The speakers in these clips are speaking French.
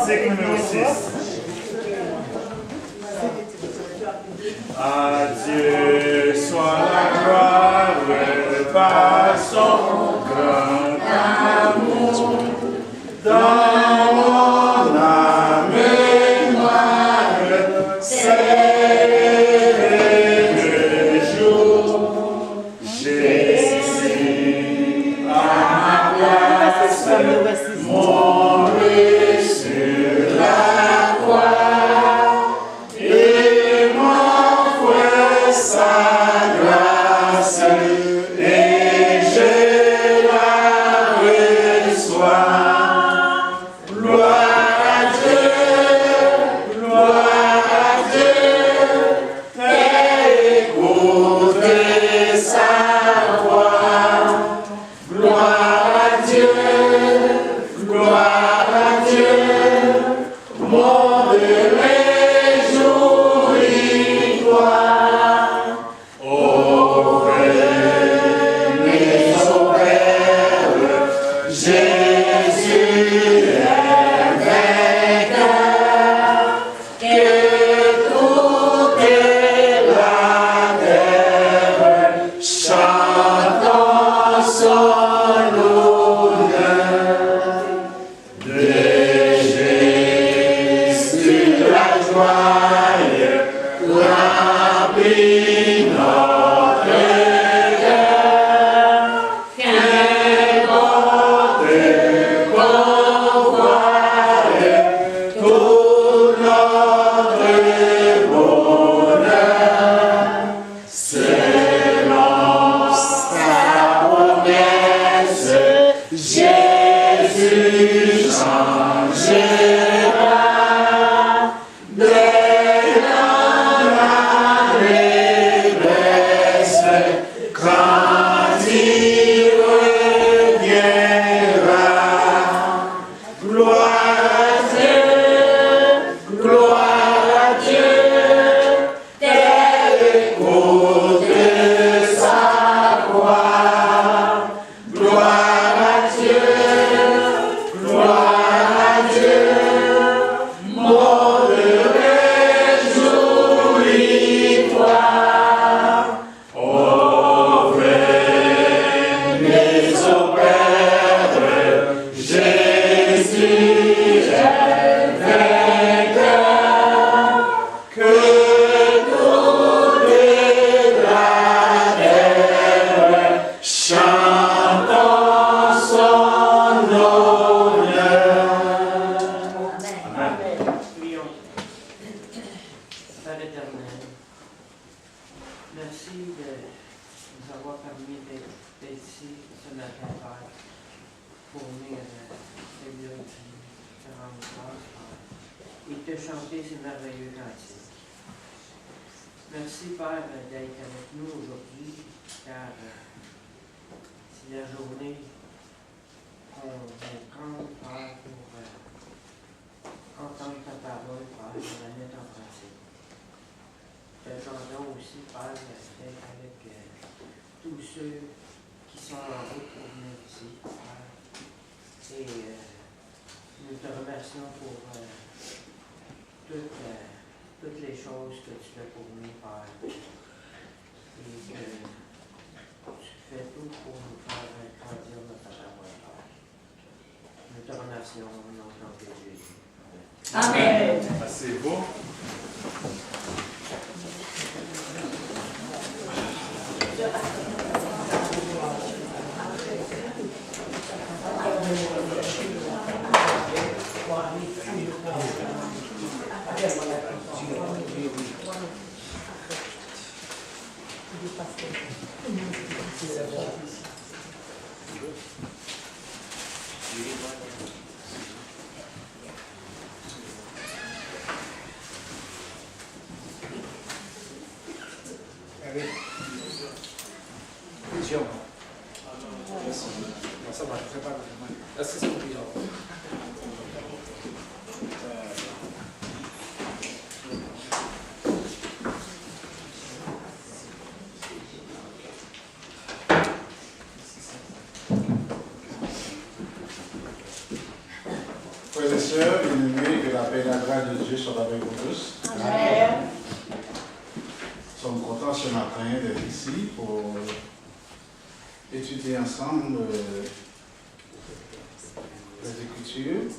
Cycle numéro 6. À Dieu soit la gloire par son grand amour. Dans mon âme mémoire, c'est le jour. Jésus à ma place, mourir sur la croix et m'offre sa grâce et je la reçois. Amen. C'est beau. Frères et sœurs, bien-aimés, grâce de Dieu soit avec vous tous. Amen. Nous sommes contents ce matin d'être ici pour étudier ensemble les Écritures.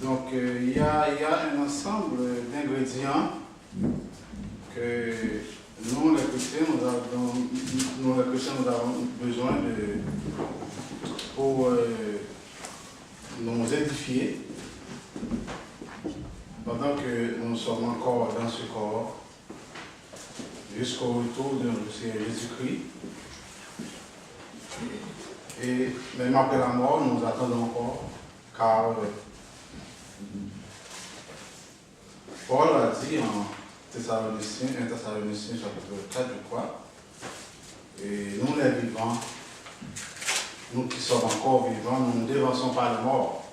Donc, il y a un ensemble d'ingrédients que nous, les chrétiens, nous avons besoin pour nous édifier pendant que nous sommes encore dans ce corps jusqu'au retour de notre Seigneur Jésus-Christ. Et même après la mort, nous attendons encore, car Paul a dit en Thessaloniciens, 1 Thessaloniciens chapitre 4, je crois, et nous les vivants, nous qui sommes encore vivants, nous ne dévançons pas les morts.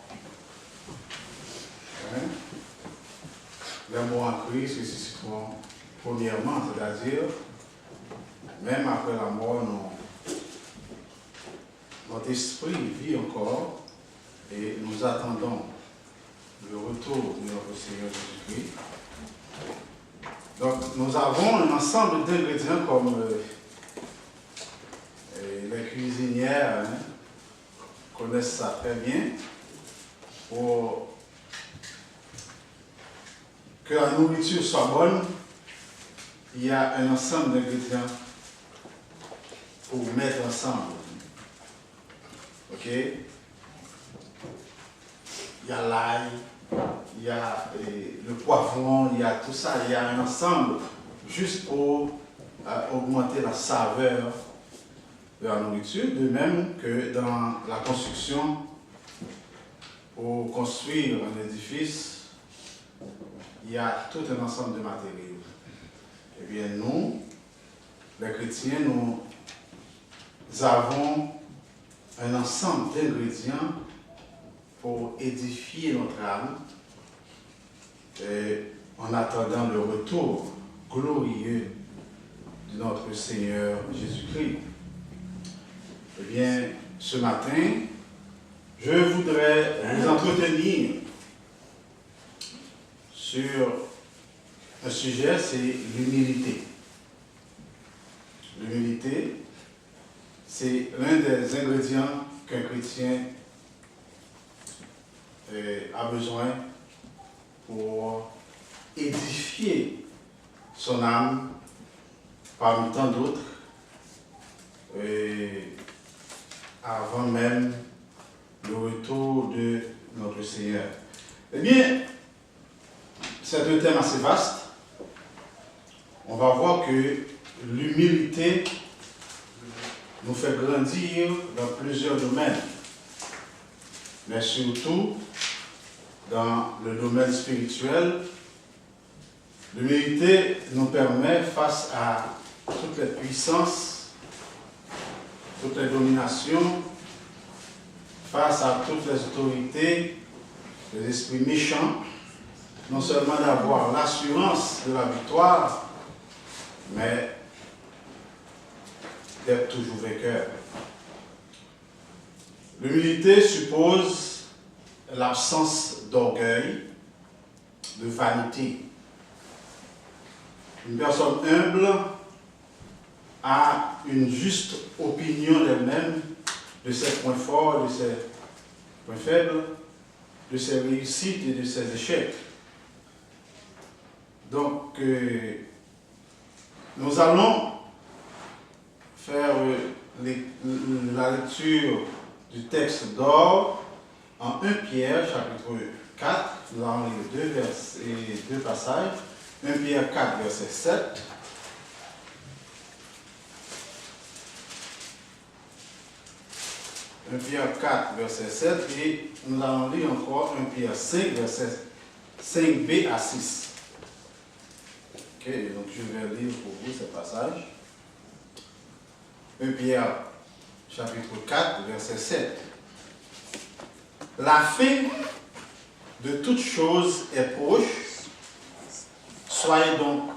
Hein? Les morts en Christ ressusciteront premièrement, c'est-à-dire, même après la mort, notre esprit vit encore et nous attendons le retour de notre Seigneur Jésus-Christ. Donc, nous avons un ensemble d'ingrédients comme les cuisinières connaissent ça très bien pour que la nourriture soit bonne. Il y a un ensemble d'ingrédients pour mettre ensemble. Ok? Il y a l'ail, il y a le poivron, il y a tout ça, il y a un ensemble juste pour augmenter la saveur de la nourriture, de même que dans la construction, pour construire un édifice, il y a tout un ensemble de matériaux. Eh bien, nous, les chrétiens, nous avons un ensemble d'ingrédients pour édifier notre âme en attendant le retour glorieux de notre Seigneur Jésus-Christ. Eh bien, ce matin, je voudrais vous entretenir sur un sujet, c'est l'humilité. L'humilité, c'est l'un des ingrédients qu'un chrétien a besoin pour édifier son âme parmi tant d'autres avant même le retour de notre Seigneur. Eh bien, c'est un thème assez vaste. On va voir que l'humilité nous fait grandir dans plusieurs domaines, mais surtout dans le domaine spirituel. L'humilité nous permet, face à toutes les puissances, toutes les dominations, face à toutes les autorités, les esprits méchants, non seulement d'avoir l'assurance de la victoire, mais d'être toujours vainqueur. L'humilité suppose l'absence d'orgueil, de vanité. Une personne humble a une juste opinion d'elle-même, de ses points forts, de ses points faibles, de ses réussites et de ses échecs. Donc, nous allons faire la lecture du texte d'or en 1 Pierre, chapitre 4. Nous allons lire deux passages. 1 Pierre 4, verset 7. « 1 Pierre 4, verset 7, et nous allons lire encore 1 Pierre 5, verset 5b à 6. Ok, donc je vais lire pour vous ce passage. 1 Pierre, chapitre 4, verset 7. La fin de toutes choses est proche. Soyez donc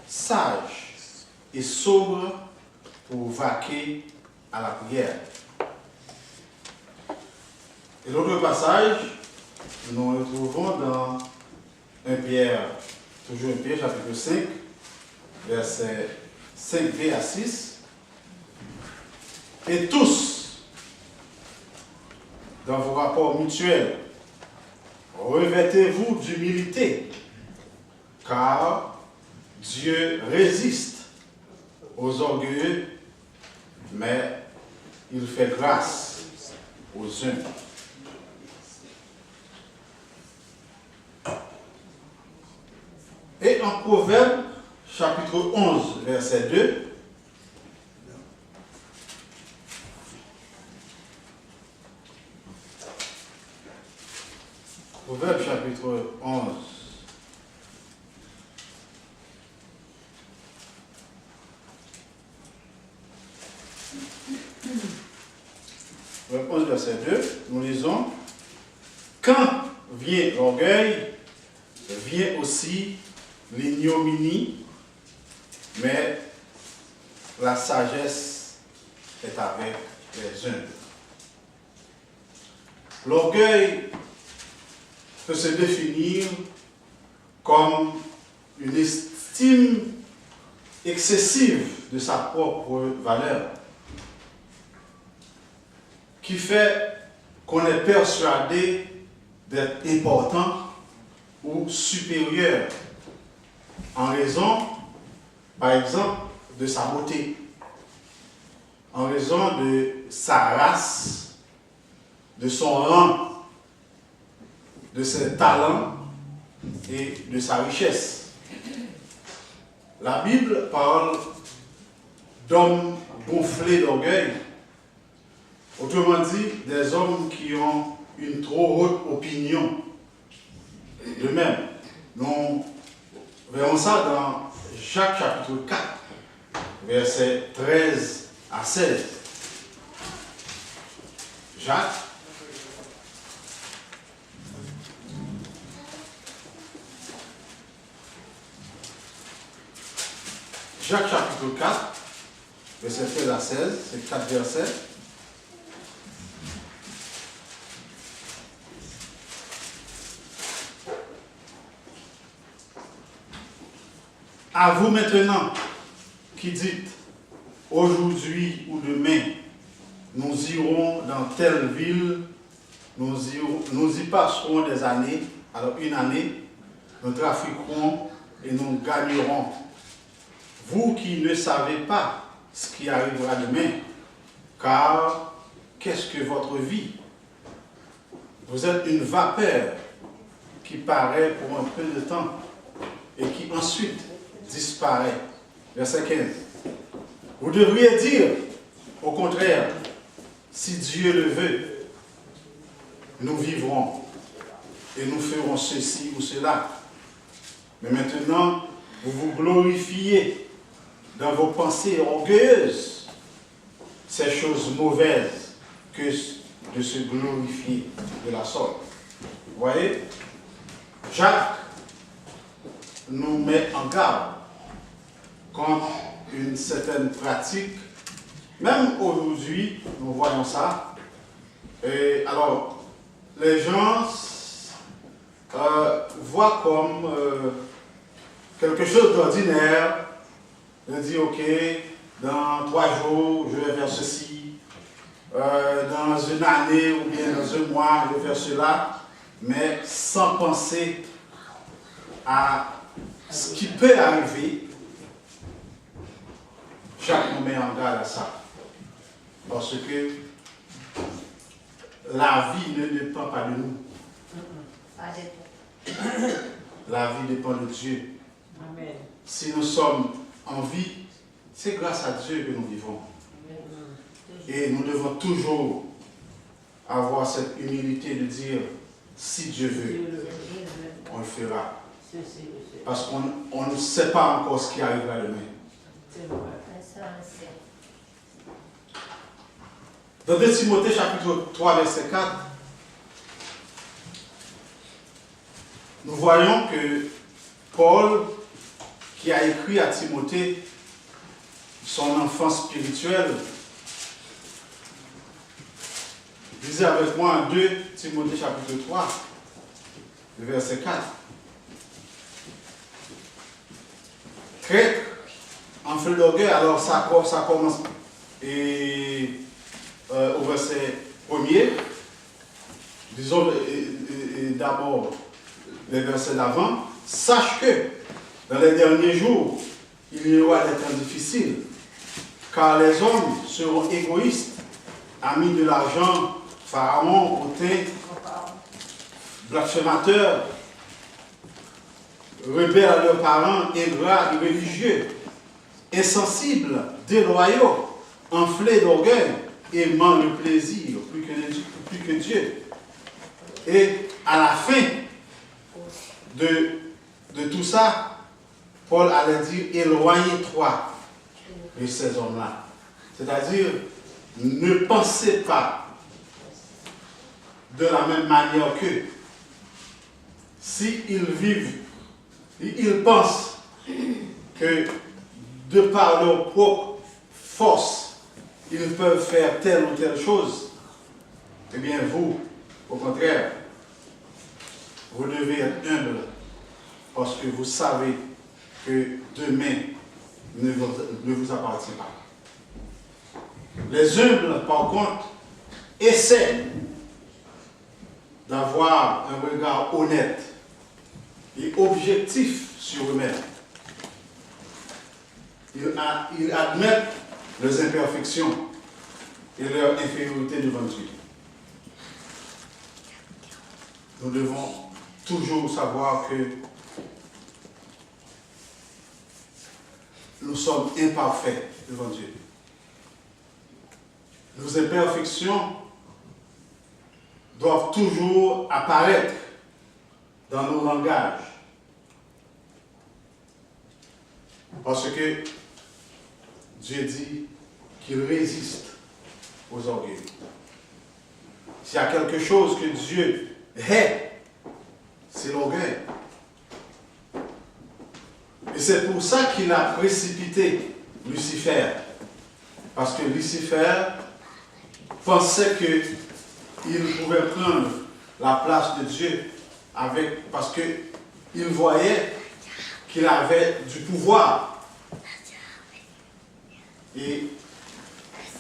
sages et sobres pour vaquer à la prière. Et l'autre passage, nous le trouvons dans 1 Pierre, toujours 1 Pierre, chapitre 5, versets 5b à 6. Et tous, dans vos rapports mutuels, revêtez-vous d'humilité, car Dieu résiste aux orgueilleux, mais il fait grâce aux humbles. Et en Proverbe, chapitre 11, verset 2, Proverbe, chapitre 11, Proverbe 11, verset 2, nous lisons: quand vient l'orgueil, vient aussi l'ignominie, mais la sagesse est avec les humbles. L'orgueil peut se définir comme une estime excessive de sa propre valeur, qui fait qu'on est persuadé d'être important ou supérieur en raison, par exemple, de sa beauté, en raison de sa race, de son rang, de ses talents et de sa richesse. La Bible parle d'hommes gonflés d'orgueil, autrement dit, des hommes qui ont une trop haute opinion d'eux-mêmes. Nous verrons ça dans Jacques chapitre 4, versets 13 à 16. Jacques, chapitre 4, verset 13 à 16, c'est 4 versets. À vous maintenant, qui dites, aujourd'hui ou demain, nous irons dans telle ville, nous y passerons des années, alors une année, nous trafiquerons et nous gagnerons. Vous qui ne savez pas ce qui arrivera demain, car qu'est-ce que votre vie? Vous êtes une vapeur qui paraît pour un peu de temps et qui ensuite disparaît. Verset 15. Vous devriez dire, au contraire, si Dieu le veut, nous vivrons et nous ferons ceci ou cela. Mais maintenant, vous vous glorifiez dans vos pensées orgueilleuses. Ces choses mauvaises que de se glorifier de la sorte. Vous voyez, Jacques nous met en garde contre une certaine pratique. Même aujourd'hui, nous voyons ça. Et alors, les gens voient comme quelque chose d'ordinaire, de dire, ok, dans 3 jours, je vais faire ceci, dans une année ou bien dans un mois, je vais faire cela, mais sans penser à ce qui peut arriver. Chaque nous met en garde à ça. Parce que la vie ne dépend pas de nous. La vie dépend de Dieu. Amen. Si nous sommes en vie, c'est grâce à Dieu que nous vivons. Et nous devons toujours avoir cette humilité de dire, si Dieu veut, on le fera. Parce qu'on ne sait pas encore ce qui arrivera demain. Dans 2 Timothée chapitre 3, verset 4, nous voyons que Paul, qui a écrit à Timothée, son enfant spirituel, lisez avec moi en 2 Timothée chapitre 3, le verset 4. Crête en fait d'orgueil, alors ça commence au verset 1er. Disons d'abord les versets d'avant. Sache que dans les derniers jours, il y aura des temps difficiles, car les hommes seront égoïstes, amis de l'argent, pharaons, hautains, blasphémateurs, rebelles à leurs parents, ingrats, irréligieux, insensibles, déloyaux, enflés d'orgueil, aimant le plaisir plus que Dieu. Et à la fin de tout ça, Paul allait dire, éloignez-toi de ces hommes-là. C'est-à-dire, ne pensez pas de la même manière qu'eux. S'ils vivent, ils pensent que de par leur propre force, ils peuvent faire telle ou telle chose, eh bien vous, au contraire, vous devez être humble parce que vous savez que demain ne vous appartient pas. Les humbles, par contre, essaient d'avoir un regard honnête et objectif sur eux-mêmes. Ils admettent leurs imperfections et leur infériorité devant Dieu. Nous devons toujours savoir que nous sommes imparfaits devant Dieu. Nos imperfections doivent toujours apparaître dans nos langages. Parce que Dieu dit qu'il résiste aux orgueils. S'il y a quelque chose que Dieu hait, c'est l'orgueil. Et c'est pour ça qu'il a précipité Lucifer. Parce que Lucifer pensait qu'il pouvait prendre la place de Dieu parce qu'il voyait qu'il avait du pouvoir. Et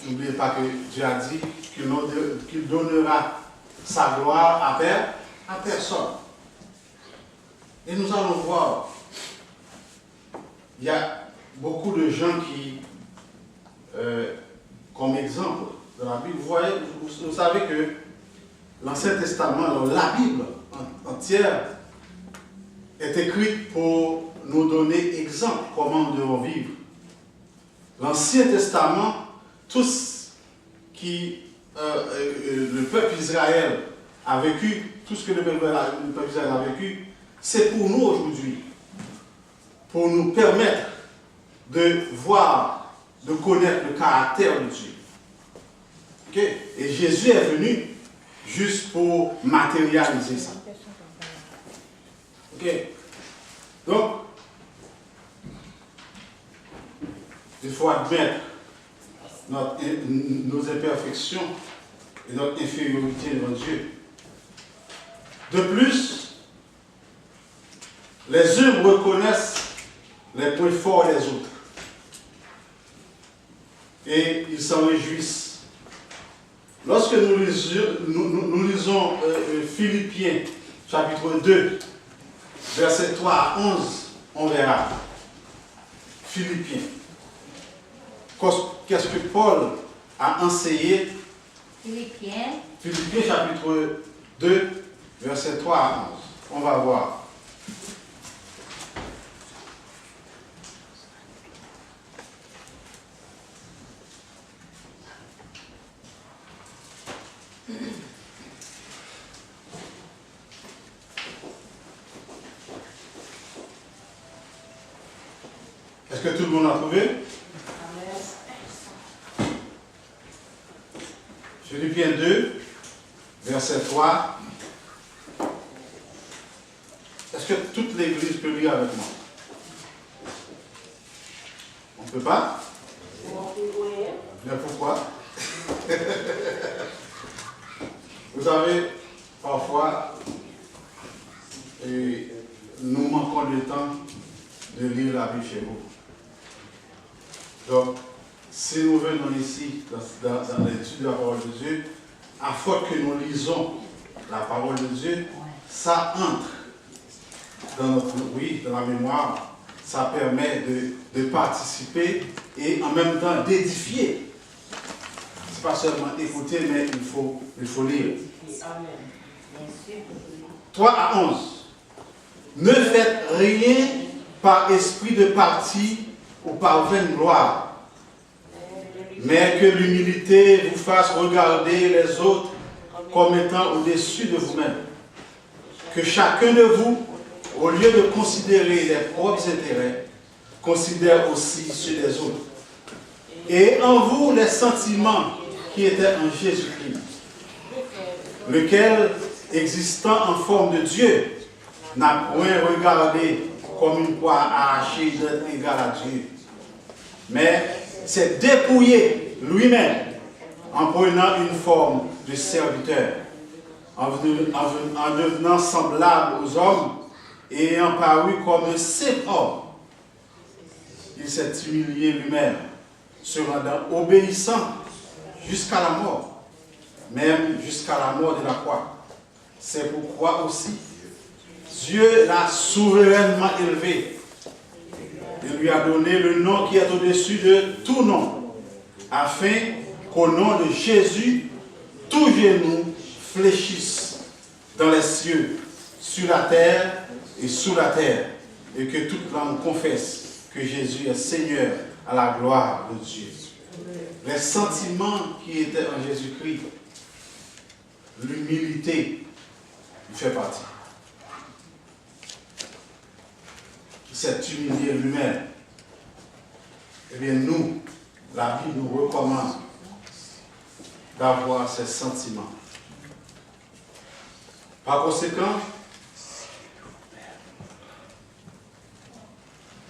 n'oubliez pas que Dieu a dit qu'il donnera sa gloire à personne. Et nous allons voir, il y a beaucoup de gens qui, comme exemple de la Bible, vous savez que l'Ancien Testament, la Bible entière, est écrite pour nous donner exemple comment nous devons vivre. L'Ancien Testament, tout ce qui le peuple d'Israël a vécu, tout ce que le peuple d'Israël a vécu, c'est pour nous aujourd'hui, pour nous permettre de voir, de connaître le caractère de Dieu. Okay? Et Jésus est venu juste pour matérialiser ça. Ok? Donc, il faut admettre nos imperfections et notre infériorité devant Dieu. De plus, les humbles reconnaissent les points forts des autres. Et ils s'en réjouissent. Lorsque nous lisons Philippiens, chapitre 2, versets 3 à 11, on verra. Philippiens. Qu'est-ce que Paul a enseigné? Philippiens, chapitre 2, versets 3 à 11. On va voir. Est-ce que tout le monde a trouvé? Philippiens 2, verset 3. toute l'église peut lire avec moi. On ne peut pas? Mais pourquoi? Vous savez, parfois, nous manquons de temps de lire la Bible chez vous. Donc, si nous venons ici, dans l'étude de la parole de Dieu, à force que nous lisons la parole de Dieu, ça entre dans la mémoire. Ça permet de participer et en même temps d'édifier. Ce n'est pas seulement écouter, mais il faut lire. 3 à 11. Ne faites rien par esprit de parti ou par vaine gloire, mais que l'humilité vous fasse regarder les autres comme étant au-dessus de vous-même. Que chacun de vous, au lieu de considérer les propres intérêts, considère aussi ceux des autres. Et en vous les sentiments qui étaient en Jésus-Christ, lequel, existant en forme de Dieu, n'a point regardé comme une proie arrachée d'être égal à Dieu, mais s'est dépouillé lui-même en prenant une forme de serviteur, en devenant semblable aux hommes et ayant paru comme un simple homme. Il s'est humilié lui-même, se rendant obéissant jusqu'à la mort, même jusqu'à la mort de la croix. C'est pourquoi aussi Dieu l'a souverainement élevé. Il lui a donné le nom qui est au-dessus de tout nom, afin qu'au nom de Jésus, tout genou fléchisse dans les cieux, sur la terre et sous la terre, et que toute langue confesse que Jésus est Seigneur à la gloire de Dieu. Les sentiments qui étaient en Jésus-Christ, l'humilité, il fait partie. Il s'est humilié lui-même. Eh bien, nous, la Bible nous recommande d'avoir ces sentiments. Par conséquent,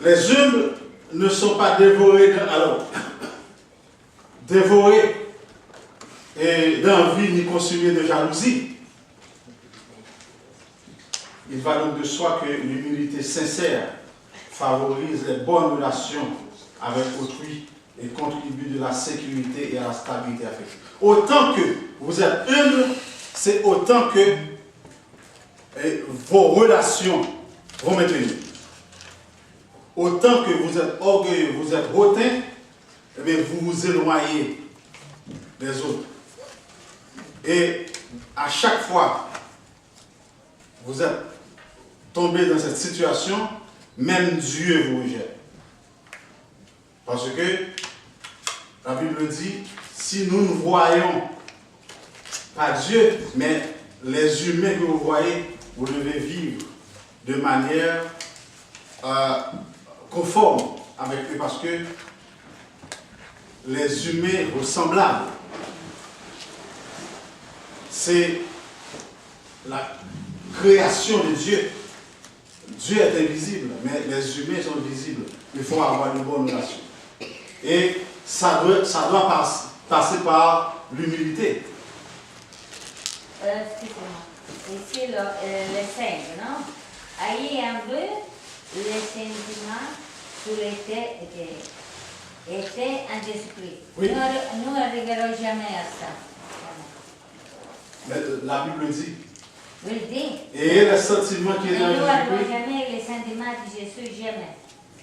les humbles ne sont pas dévorés d'envie ni consumés de jalousie. Il va donc de soi que l'humilité sincère favorise les bonnes relations avec autrui et contribue de la sécurité et à la stabilité affective. Autant que vous êtes humble, c'est autant que vos relations vont maintenir. Autant que vous êtes orgueilleux, vous êtes hautain, eh bien, vous vous éloignez des autres. Et à chaque fois, vous êtes tombé dans cette situation, même Dieu vous rejette. Parce que la Bible dit, si nous ne voyons pas Dieu, mais les humains que vous voyez, vous devez vivre de manière conforme avec eux, parce que les humains ressemblables, c'est la création de Dieu. Dieu est invisible, mais les humains sont visibles. Il faut avoir une bonne relation. Et ça doit passer par l'humilité. Excusez-moi. Ici, les 5, non? Ayez en vous les sentiments sur l'été en Jésus-Christ. Oui. Nous n'arriverons jamais à ça. Mais la Bible dit. Oui, il dit. Et les sentiments qui Mais sont en nous n'arriverons Jésus-Christ. jamais les sentiments de Jésus, jamais.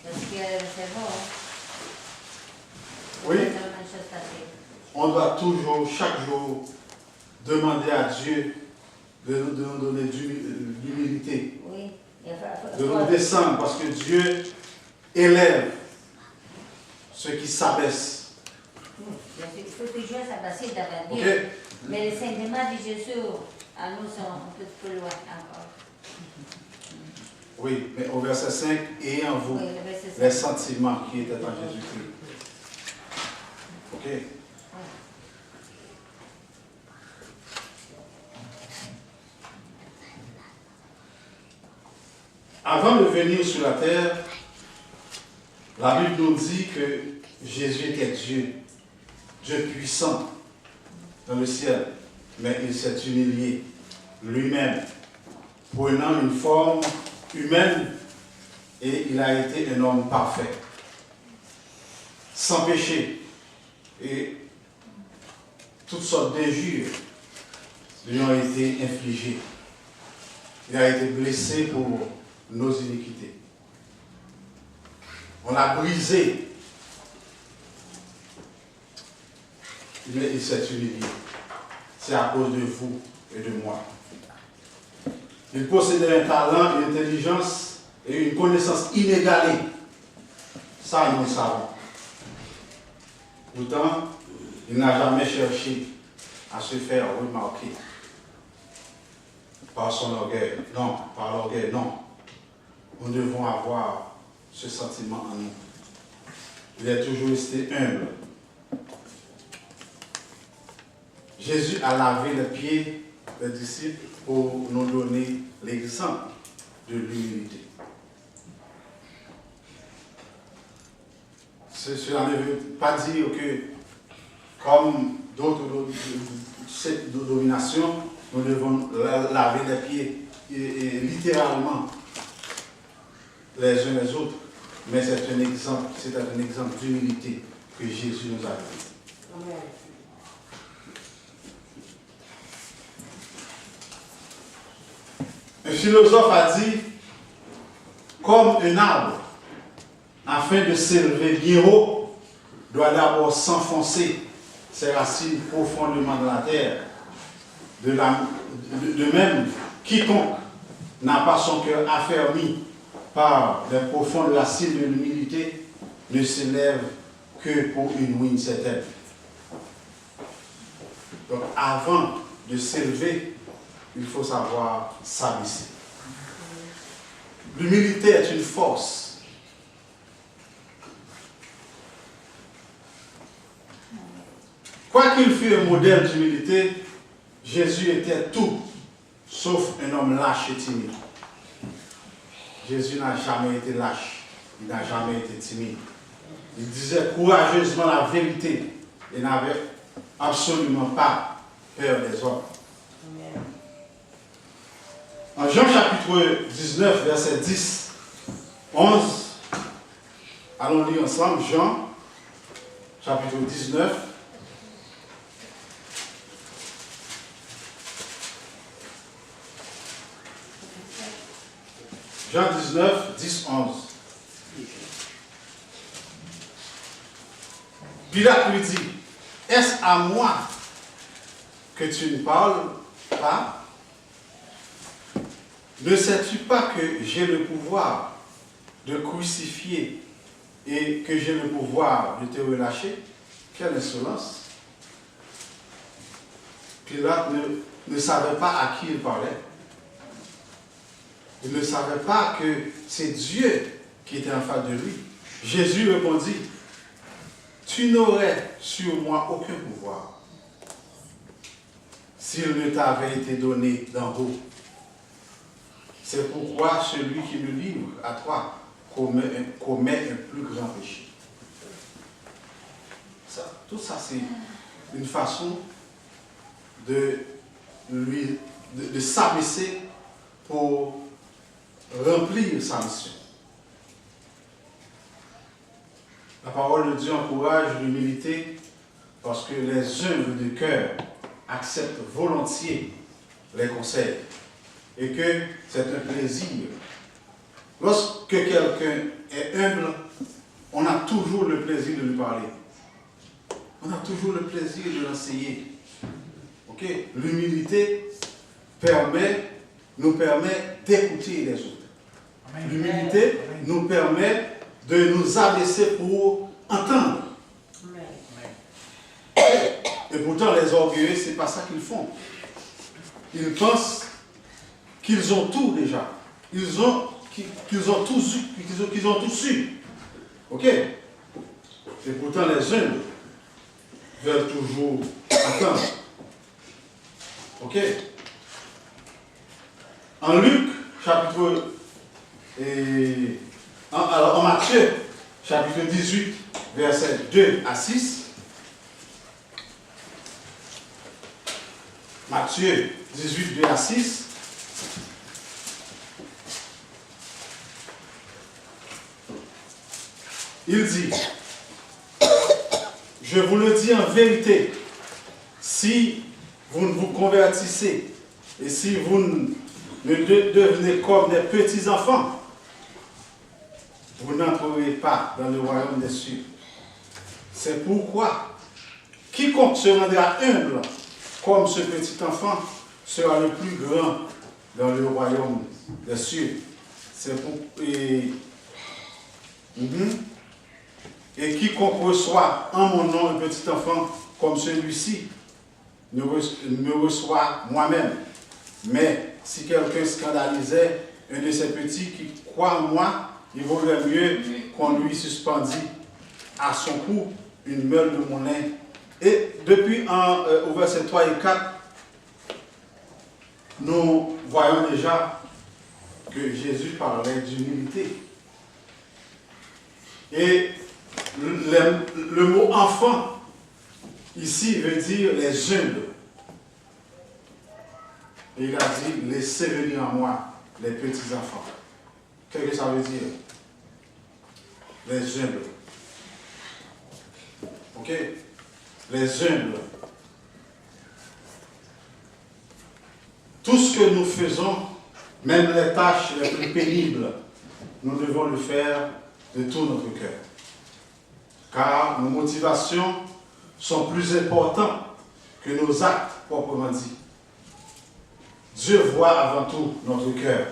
Parce que c'est bon. Oui. C'est la même chose passée. On doit toujours, chaque jour, demander à Dieu de nous donner de l'humilité, Oui. de nous descendre, parce que Dieu élève ceux qui s'abaissent. Il faut toujours s'abaisser devant Ok? Dieu. Mais les sentiments de Jésus, à nous, sont un peu plus loin encore. Oui, mais au verset 5, ayez en vous Oui, le verset 5. les sentiments qui étaient en Jésus-Christ. Ok? avant de venir sur la terre, la Bible nous dit que Jésus était Dieu, Dieu puissant dans le ciel, mais il s'est humilié lui-même, prenant une forme humaine, et il a été un homme parfait, sans péché, et toutes sortes d'injures lui ont été infligées. Il a été blessé pour nos iniquités. On l'a brisé, mais il s'est humilié. C'est à cause de vous et de moi. Il possédait un talent, une intelligence et une connaissance inégalée. Ça, nous le savons. Pourtant, il n'a jamais cherché à se faire remarquer par son orgueil. Non, par l'orgueil, non. Nous devons avoir ce sentiment en nous. Il est toujours resté humble. Jésus a lavé les pieds des disciples pour nous donner l'exemple de l'humilité. Cela ne veut pas dire que, comme d'autres dominations, nous devons laver les pieds et littéralement les uns les autres. Mais c'est un exemple d'humilité que Jésus nous a donné. Un philosophe a dit, comme un arbre, afin de s'élever bien haut, doit d'abord s'enfoncer ses racines profondément dans la terre. De même, quiconque n'a pas son cœur affermi par les profondes racines de l'humilité ne s'élève que pour une ruine certaine. Donc avant de s'élever, il faut savoir s'abaisser. L'humilité est une force. Quoiqu'il fût un modèle d'humilité, Jésus était tout sauf un homme lâche et timide. Jésus n'a jamais été lâche, il n'a jamais été timide. Il disait courageusement la vérité et n'avait absolument pas peur des hommes. En Jean chapitre 19, verset 10, 11, allons lire ensemble Jean chapitre 19. Jean 19, 10, 11. Pilate lui dit, est-ce à moi que tu ne parles pas? Ne sais-tu pas que j'ai le pouvoir de crucifier et que j'ai le pouvoir de te relâcher? Quelle insolence! Pilate ne savait pas à qui il parlait. Il ne savait pas que c'est Dieu qui était en face de lui. Jésus répondit, tu n'aurais sur moi aucun pouvoir s'il ne t'avait été donné d'en haut. C'est pourquoi celui qui me livre à toi commet un plus grand péché. Tout ça, c'est une façon de s'abaisser pour remplir sa mission. La parole de Dieu encourage l'humilité parce que les œuvres de cœur acceptent volontiers les conseils et que c'est un plaisir. Lorsque quelqu'un est humble, on a toujours le plaisir de lui parler. On a toujours le plaisir de l'enseigner. Okay? L'humilité nous permet d'écouter les autres. L'humilité nous permet de nous abaisser pour entendre. Et pourtant, les orgueilleux, ce n'est pas ça qu'ils font. Ils pensent qu'ils ont tout déjà. Qu'ils ont tout su. Ok? Et pourtant, les humbles veulent toujours attendre. Ok? En Luc, chapitre Et alors en Matthieu, chapitre 18, versets 2 à 6. Matthieu 18, 2 à 6. Il dit, je vous le dis en vérité, si vous ne vous convertissez et si vous ne devenez comme des petits-enfants, vous n'entrerez pas dans le royaume des cieux. C'est pourquoi quiconque se rendra humble comme ce petit enfant sera le plus grand dans le royaume des cieux. C'est pour... Et quiconque reçoit en mon nom un petit enfant comme celui-ci me reçoit moi-même. Mais si quelqu'un scandalisait un de ces petits qui croit en moi, il vaudrait mieux qu'on lui suspendît à son cou une meule de mon lin. Et depuis au verset 3 et 4, nous voyons déjà que Jésus parlait d'humilité. Et le mot enfant, ici, veut dire les humbles. Et il a dit, laissez venir à moi les petits enfants. Qu'est-ce que ça veut dire? Les humbles. Ok? Les humbles. Tout ce que nous faisons, même les tâches les plus pénibles, nous devons le faire de tout notre cœur. Car nos motivations sont plus importantes que nos actes proprement dit. Dieu voit avant tout notre cœur.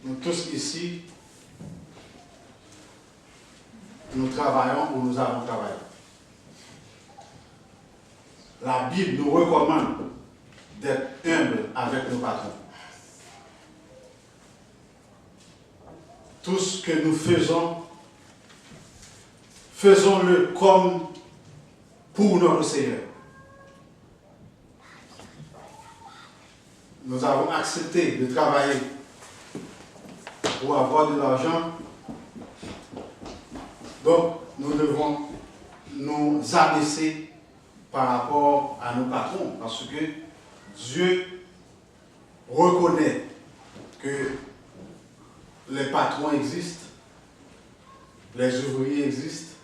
Nous tous ici, nous travaillons ou nous avons travaillé. La Bible nous recommande d'être humble avec nos patrons. Tout ce que nous faisons, faisons-le comme pour notre Seigneur. Nous avons accepté de travailler pour avoir de l'argent. Donc, nous devons nous abaisser par rapport à nos patrons, parce que Dieu reconnaît que les patrons existent, les ouvriers existent.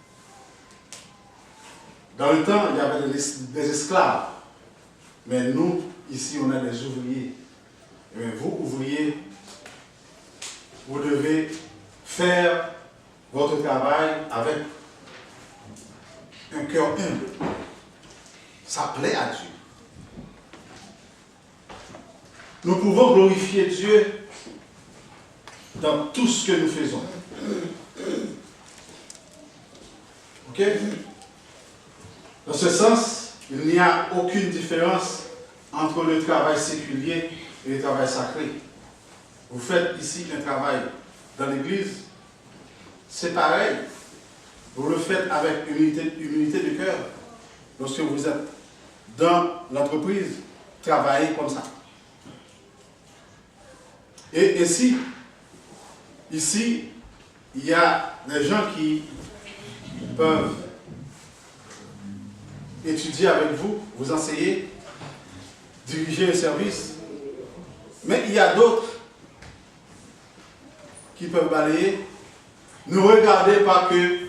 Dans le temps, il y avait des esclaves, mais nous, ici, on a des ouvriers. Et vous, ouvriers, vous devez faire votre travail avec un cœur humble. Ça plaît à Dieu. Nous pouvons glorifier Dieu dans tout ce que nous faisons. Ok? Dans ce sens, il n'y a aucune différence entre le travail séculier et le travail sacré. Vous faites ici un travail dans l'église, c'est pareil. Vous le faites avec humilité de cœur. Lorsque vous êtes dans l'entreprise, travaillez comme ça. Et ici, il y a des gens qui peuvent étudier avec vous, vous enseigner, diriger un service. Mais il y a d'autres qui peuvent balayer. Ne regardez pas que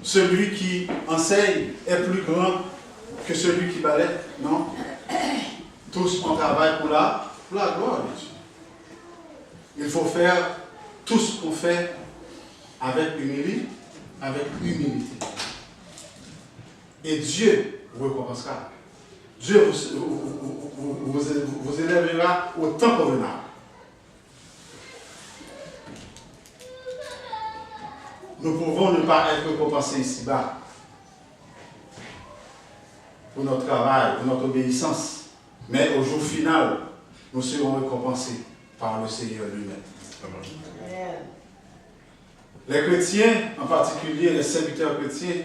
celui qui enseigne est plus grand que celui qui balaye. Non. Tous on travaille pour la gloire de Dieu. Il faut faire tout ce qu'on fait avec humilité. Et Dieu vous récompensera. Dieu vous élèvera au temps convenable. Nous pouvons ne pas être récompensés ici-bas pour notre travail, pour notre obéissance. Mais au jour final, nous serons récompensés par le Seigneur lui-même. Les chrétiens, en particulier les serviteurs chrétiens,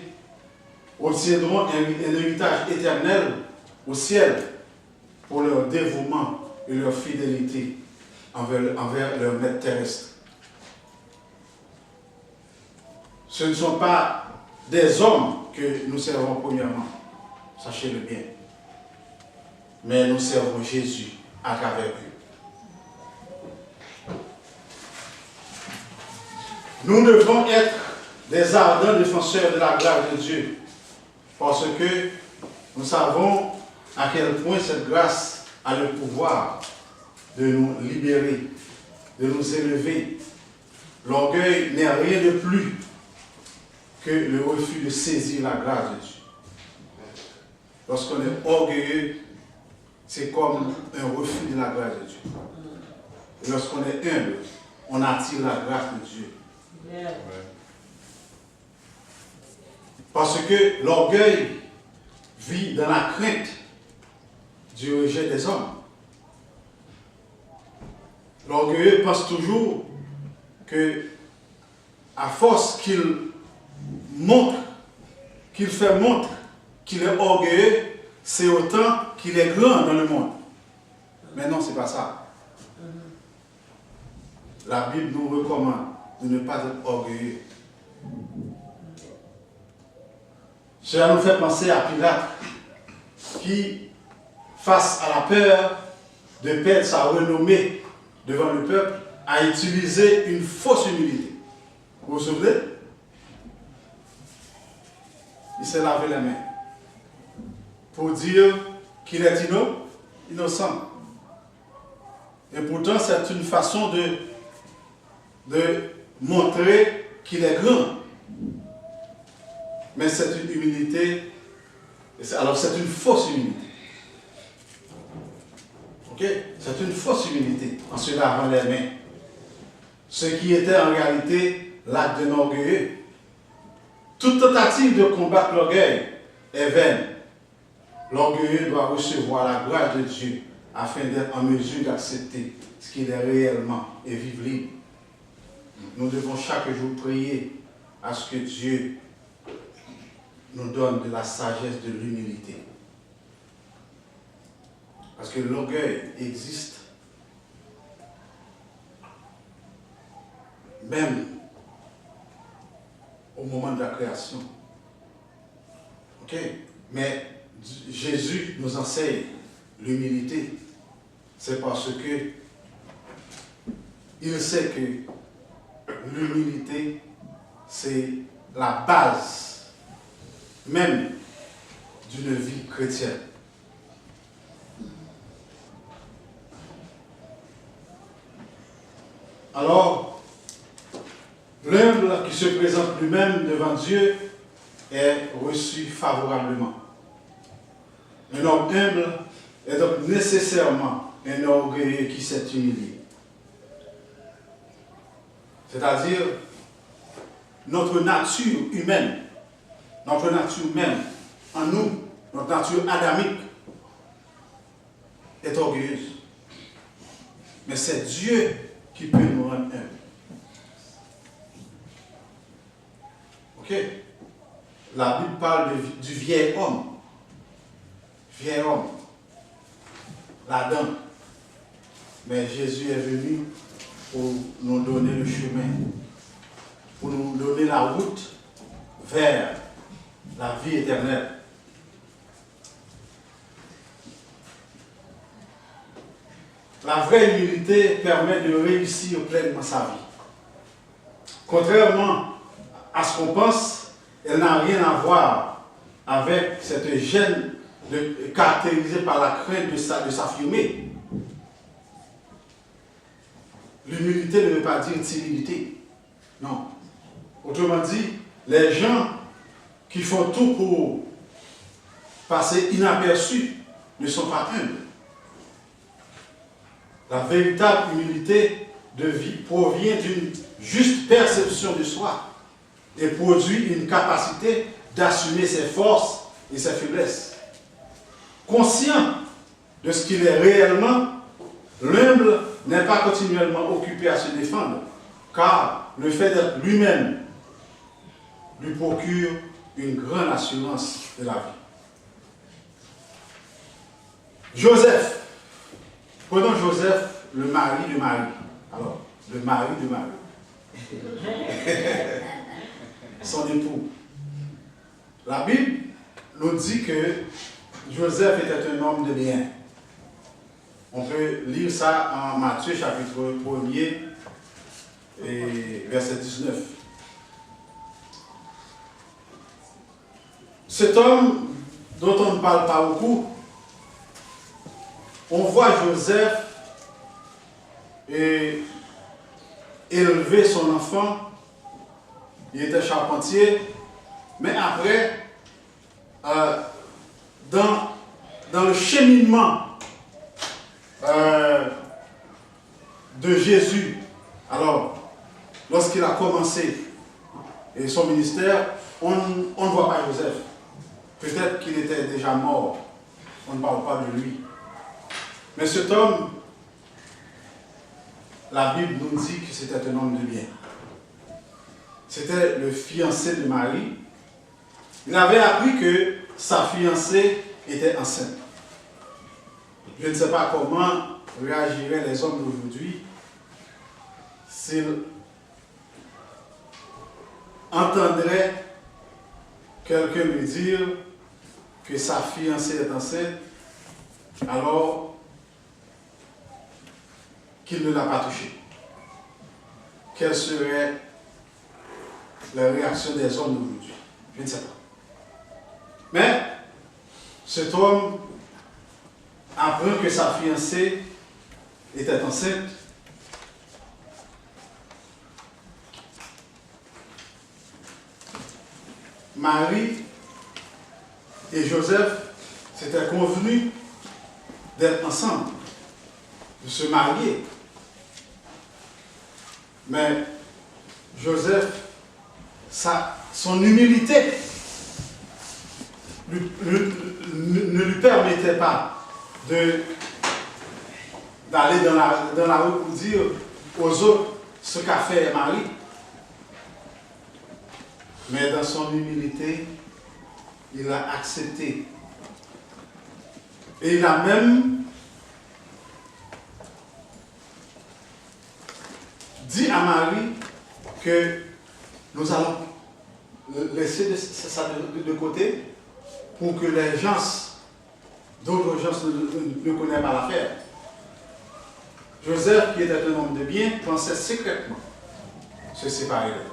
obtiendront un héritage éternel au ciel pour leur dévouement et leur fidélité envers leur maître terrestre. Ce ne sont pas des hommes que nous servons premièrement, sachez-le bien, mais nous servons Jésus à travers eux. Nous devons être des ardents défenseurs de la grâce de Dieu, parce que nous savons à quel point cette grâce a le pouvoir de nous libérer, de nous élever. L'orgueil n'est rien de plus que le refus de saisir la grâce de Dieu. Lorsqu'on est orgueilleux, c'est comme un refus de la grâce de Dieu. Et lorsqu'on est humble, on attire la grâce de Dieu. Parce que l'orgueil vit dans la crainte du rejet des hommes. L'orgueilleux pense toujours que, à force qu'il fait montre qu'il est orgueilleux, c'est autant qu'il est grand dans le monde. Mais non, ce n'est pas ça. La Bible nous recommande de ne pas être orgueilleux. Cela nous fait penser à Pilate, qui, face à la peur de perdre sa renommée devant le peuple, a utilisé une fausse humilité. Vous vous souvenez? Il s'est lavé les mains pour dire qu'il est innocent. Et pourtant, c'est une façon de montrer qu'il est grand. Mais c'est une humilité, alors c'est une fausse humilité. Ok? C'est une fausse humilité en se lavant les mains. Ce qui était en réalité l'acte d'un orgueilleux. Toute tentative de combattre l'orgueil est vaine. L'orgueilleux doit recevoir la grâce de Dieu afin d'être en mesure d'accepter ce qu'il est réellement et vivre libre. Nous devons chaque jour prier à ce que Dieu nous donne de la sagesse, de l'humilité. Parce que l'orgueil existe même au moment de la création. Ok? Mais Jésus nous enseigne l'humilité. C'est parce que il sait que l'humilité, c'est la base même d'une vie chrétienne. Alors, l'humble qui se présente lui-même devant Dieu est reçu favorablement. Un homme humble est donc nécessairement un orgueilleux qui s'est humilié. C'est-à-dire, notre nature humaine, en nous, notre nature adamique, est orgueilleuse. Mais c'est Dieu qui peut nous rendre humbles. Ok? La Bible parle du vieil homme. Vieil homme. L'Adam. Mais Jésus est venu pour nous donner le chemin, pour nous donner la route vers la vie éternelle. La vraie humilité permet de réussir pleinement sa vie. Contrairement à ce qu'on pense, elle n'a rien à voir avec cette gêne caractérisée par la crainte de s'affirmer. L'humilité ne veut pas dire timidité. Non. Autrement dit, les gens qui font tout pour passer inaperçus ne sont pas humbles. La véritable humilité de vie provient d'une juste perception de soi et produit une capacité d'assumer ses forces et ses faiblesses. Conscient de ce qu'il est réellement, l'humble n'est pas continuellement occupé à se défendre, car le fait d'être lui-même lui procure une grande assurance de la vie. Joseph Prenons Joseph, le mari de Marie. Alors, le mari de Marie. Son époux. La Bible nous dit que Joseph était un homme de bien. On peut lire ça en Matthieu chapitre 1er et verset 19. Cet homme dont on ne parle pas beaucoup, on voit Joseph élever son enfant. Il était charpentier, mais après, dans le cheminement de Jésus, alors, lorsqu'il a commencé son ministère, on ne voit pas Joseph. Peut-être qu'il était déjà mort. On ne parle pas de lui. Mais cet homme, la Bible nous dit que c'était un homme de bien. C'était le fiancé de Marie. Il avait appris que sa fiancée était enceinte. Je ne sais pas comment réagiraient les hommes d'aujourd'hui s'ils entendraient quelqu'un lui dire que sa fiancée est enceinte alors qu'il ne l'a pas touchée. Quelle serait la réaction des hommes d'aujourd'hui? Je ne sais pas. Mais cet homme apprend que sa fiancée était enceinte. Marie et Joseph s'étaient convenus d'être ensemble, de se marier. Mais Joseph, son humilité ne lui permettait pas d'aller dans la rue pour dire aux autres ce qu'a fait Marie. Mais dans son humilité, il a accepté. Et il a même dit à Marie que nous allons laisser ça de côté pour que les gens, d'autres gens ne connaissent pas l'affaire. Joseph, qui était un homme de bien, pensait secrètement se séparer d'elle.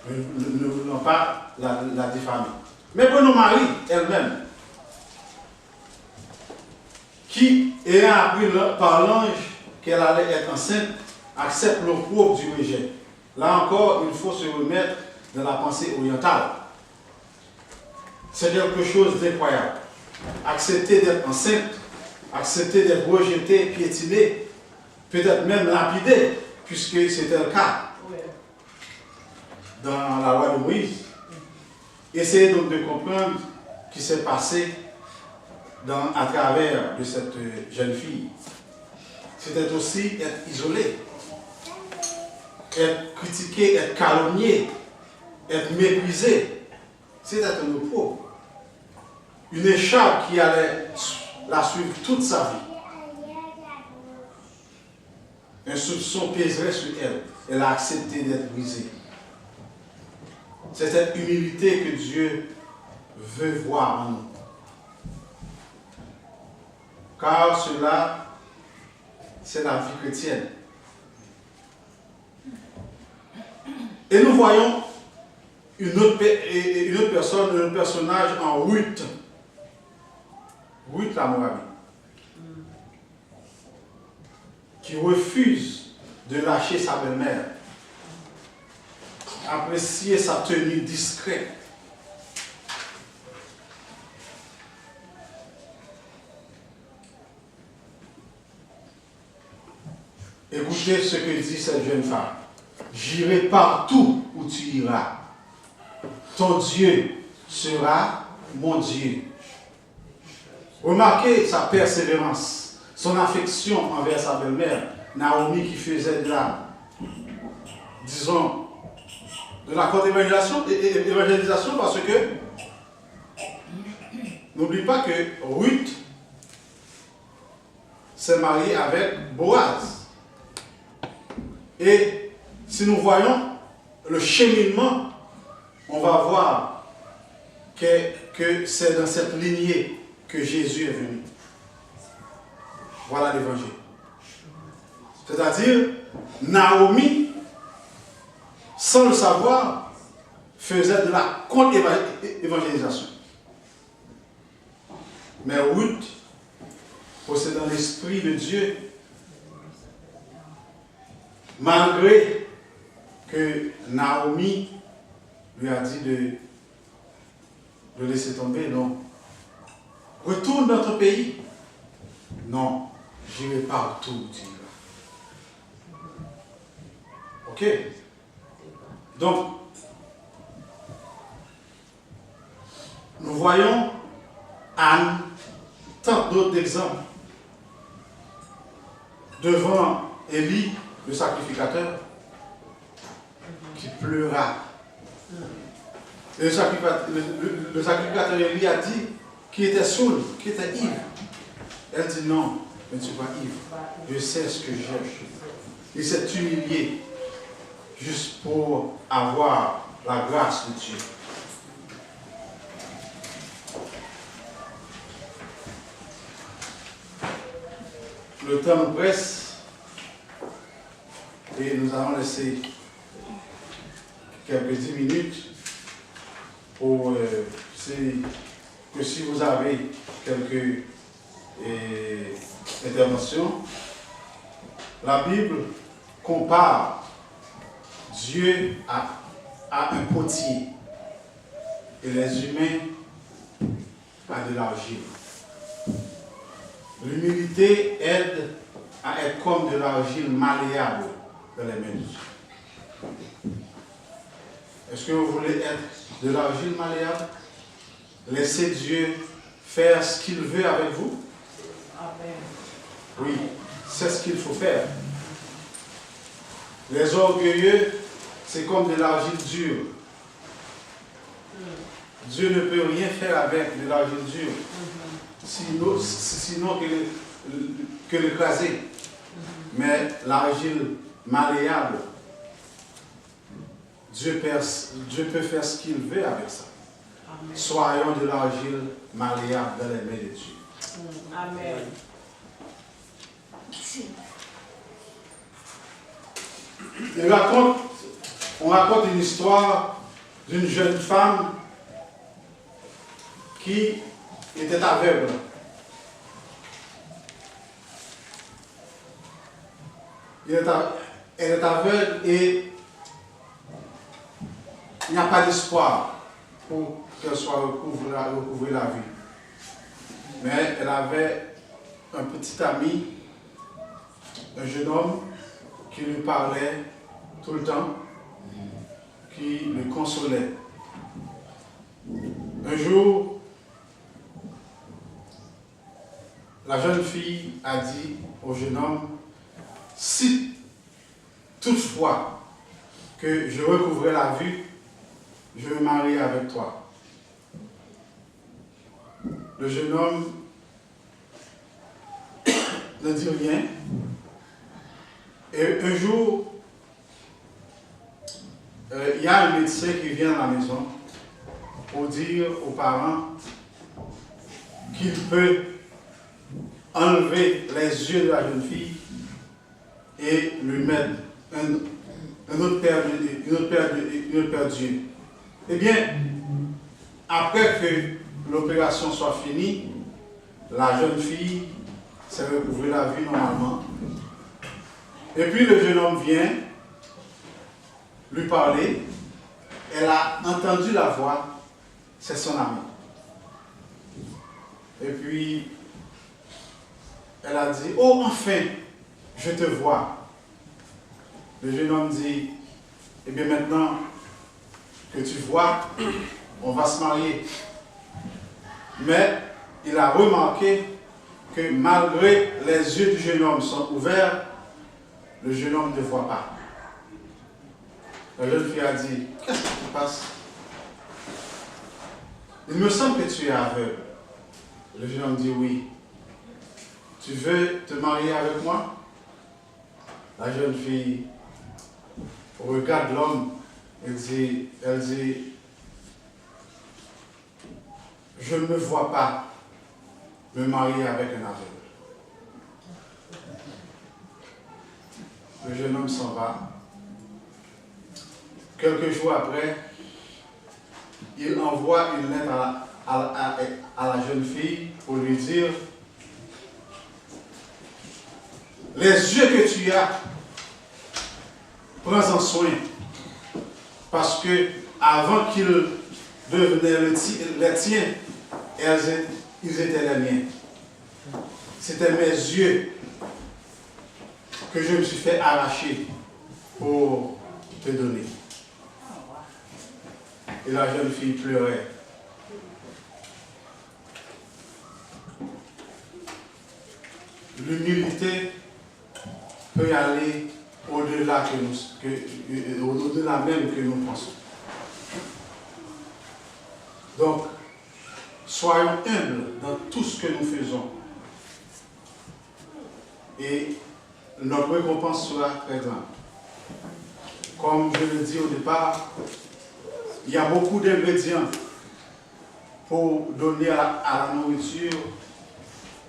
Ne voulons pas la diffamer. Mais prenons Marie elle-même, qui, ayant appris par l'ange qu'elle allait être enceinte, accepte l'opprobre du rejet. Là encore, il faut se remettre dans la pensée orientale. C'est quelque chose d'incroyable. Accepter d'être enceinte, accepter d'être rejeté, piétiné, peut-être même lapidé, puisque c'était le cas dans la loi de Moïse. Essayez donc de comprendre ce qui s'est passé à travers de cette jeune fille. C'était aussi être isolé, être critiqué, être calomnié, être méprisé. C'était un opprobre. Une écharpe qui allait la suivre toute sa vie. Un soupçon pèserait sur elle. Elle a accepté d'être brisée. C'est cette humilité que Dieu veut voir en nous. Car cela, c'est la vie chrétienne. Et nous voyons une autre personne, un personnage en Ruth. Ruth la Moabite. Qui refuse de lâcher sa belle-mère. Apprécier sa tenue discrète. Écoutez ce que dit cette jeune femme. J'irai partout où tu iras. Ton Dieu sera mon Dieu. Remarquez sa persévérance, son affection envers sa belle-mère, Naomi, qui faisait de la, disons, de la contre-évangélisation, parce que n'oublie pas que Ruth, s'est mariée avec Boaz. Et si nous voyons le cheminement, on va voir que c'est dans cette lignée que Jésus est venu. Voilà l'évangile. C'est-à-dire, Naomi, sans le savoir, faisait de la contre-évangélisation. Mais Ruth, possédant l'Esprit de Dieu, malgré que Naomi lui a dit de laisser tomber, non. Retourne dans ton pays. Non, j'irai partout où tu iras. Ok? Donc, nous voyons Anne, tant d'autres exemples, devant Élie, le sacrificateur, qui pleura. Et le sacrificateur Élie a dit qu'il était saoul, qu'il était ivre. Elle dit non, je ne suis pas ivre. Je sais ce que je cherche. Il s'est humilié juste pour avoir la grâce de Dieu. Le temps nous presse et nous allons laisser quelques 10 minutes pour que si vous avez quelques interventions. La Bible compare Dieu à un potier et les humains à de l'argile. L'humilité aide à être comme de l'argile malléable dans les mains de Dieu. Est-ce que vous voulez être de l'argile malléable? Laissez Dieu faire ce qu'il veut avec vous? Amen. Oui, c'est ce qu'il faut faire. Les orgueilleux, c'est comme de l'argile dure. Dieu ne peut rien faire avec de l'argile dure, sinon que l'écraser. Mais l'argile malléable, Dieu peut faire ce qu'il veut avec ça. Amen. Soyons de l'argile malléable dans les mains de Dieu. Amen. On raconte une histoire d'une jeune femme qui était aveugle. Elle est aveugle et il n'y a pas d'espoir pour qu'elle soit recouvrée la vue. Mais elle avait un petit ami, un jeune homme qui lui parlait tout le temps, qui le consolait. Un jour, la jeune fille a dit au jeune homme, si toutefois que je recouvrais la vue, je me marie avec toi. Le jeune homme ne dit rien. Et un jour, il y a un médecin qui vient à la maison pour dire aux parents qu'il peut enlever les yeux de la jeune fille et lui mettre une autre paire d'yeux. Eh bien, après que l'opération soit finie, la jeune fille s'est recouvrée la vue normalement. Et puis le jeune homme vient lui parler. Elle a entendu la voix, c'est son ami. Et puis, elle a dit, oh enfin, je te vois. Le jeune homme dit, eh bien maintenant que tu vois, on va se marier. Mais il a remarqué que malgré les yeux du jeune homme sont ouverts, le jeune homme ne voit pas. La jeune fille a dit, qu'est-ce qui se passe? Il me semble que tu es aveugle. Le jeune homme dit, oui. tu veux te marier avec moi? La jeune fille regarde l'homme et dit, je ne me vois pas me marier avec un aveugle. Le jeune homme s'en va. Quelques jours après, il envoie une lettre à la jeune fille pour lui dire, les yeux que tu as, prends-en soin. Parce que avant qu'ils devenaient les tiens, ils étaient les miens. C'était mes yeux que je me suis fait arracher pour te donner. Et la jeune fille pleurait. L'humilité peut aller au-delà au-delà même que nous pensons. Donc, soyons humbles dans tout ce que nous faisons. Et notre récompense sera très grande. Comme je le dis au départ, il y a beaucoup d'ingrédients pour donner à la nourriture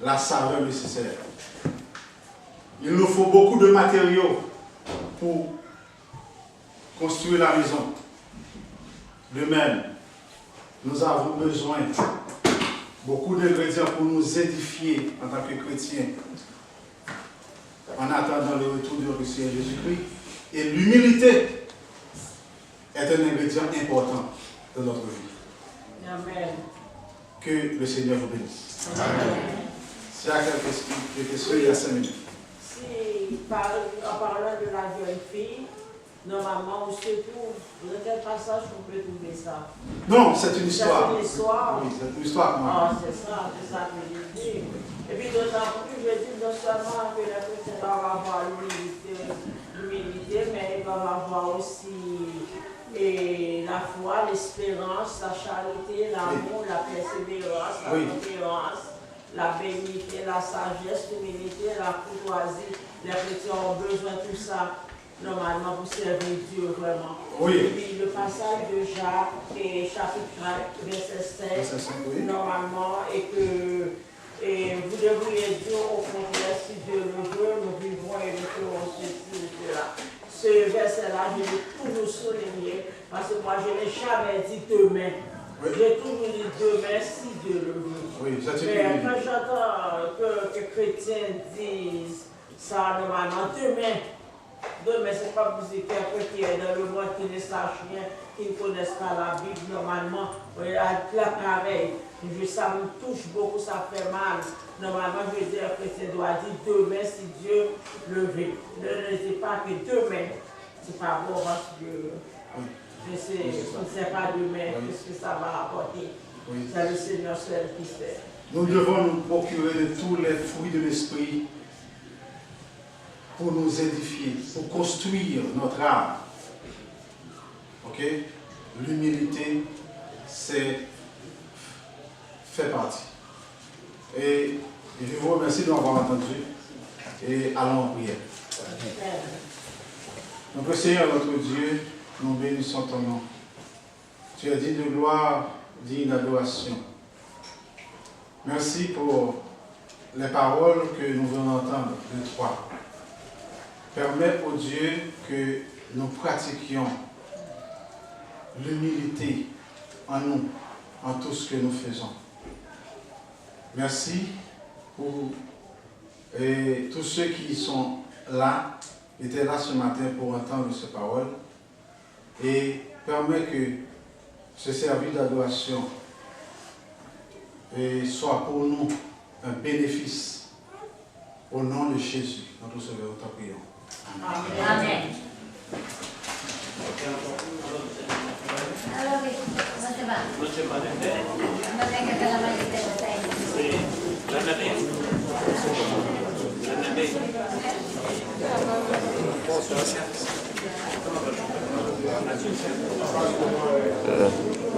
la saveur nécessaire. Il nous faut beaucoup de matériaux pour construire la maison. De même, nous avons besoin de beaucoup d'ingrédients pour nous édifier en tant que chrétiens, en attendant le retour du Seigneur Jésus-Christ. Et l'humilité est un ingrédient important de notre vie. Amen. Que le Seigneur vous bénisse. Amen. S'il y a quelques questions, il y a 5 minutes. Si, en parlant de la jeune fille, normalement, on se trouve, dans quel passage on peut trouver ça? Non, c'est une histoire. C'est une histoire. Oui, c'est une histoire. Ah, c'est ça que je dis. Et puis d'autant plus, je dis non seulement que les chrétiens doivent avoir l'humilité, mais ils doivent avoir aussi la foi, l'espérance, la charité, l'amour, la persévérance, la tempérance, la bénignité, la sagesse, l'humilité, la courtoisie. Les chrétiens ont besoin de tout ça, normalement, pour servir Dieu vraiment. Oui. Et puis le passage de Jacques, chapitre 4, verset 7, oui. Normalement, et que vous devriez dire au contraire, si Dieu le veut, nous vivons et nous ferons ceci et cela. Ce verset-là, je l'ai toujours souligné, parce que moi, je n'ai jamais dit demain. Oui. J'ai toujours dit demain si Dieu le veut. Oui, mais quand j'entends que les chrétiens disent ça, normalement, demain, c'est pas pour dire quelqu'un qui est dans le monde qui ne sache rien, qui ne connaissent pas la Bible, normalement, là pareil. Ça me touche beaucoup, ça fait mal. Normalement, je veux dire, le chrétien doit dire demain si Dieu le veut. Ne dis pas que demain, c'est pas bon parce que on ne sait pas demain ce que ça va apporter. Oui. C'est le Seigneur seul qui sait. Nous devons nous procurer de tous les fruits de l'esprit pour nous édifier, pour construire notre âme. Ok? L'humilité, fait partie. Et je vous remercie de m'avoir entendu. Et allons en prière. Notre Seigneur, notre Dieu, nous bénissons ton nom. Tu es digne de gloire, digne d'adoration. Merci pour les paroles que nous venons d'entendre de toi. Permets, ô Dieu, que nous pratiquions l'humilité en nous, en tout ce que nous faisons. Merci pour tous ceux qui sont là, étaient là ce matin pour entendre ces paroles. Et permets que ce service d'adoration soit pour nous un bénéfice. Au nom de Jésus, notre Sauveur, nous t'en prions. Amen. Amen. Allora, come va? Non c'è male in te. Non è che la maglia sei. Sì, l'anna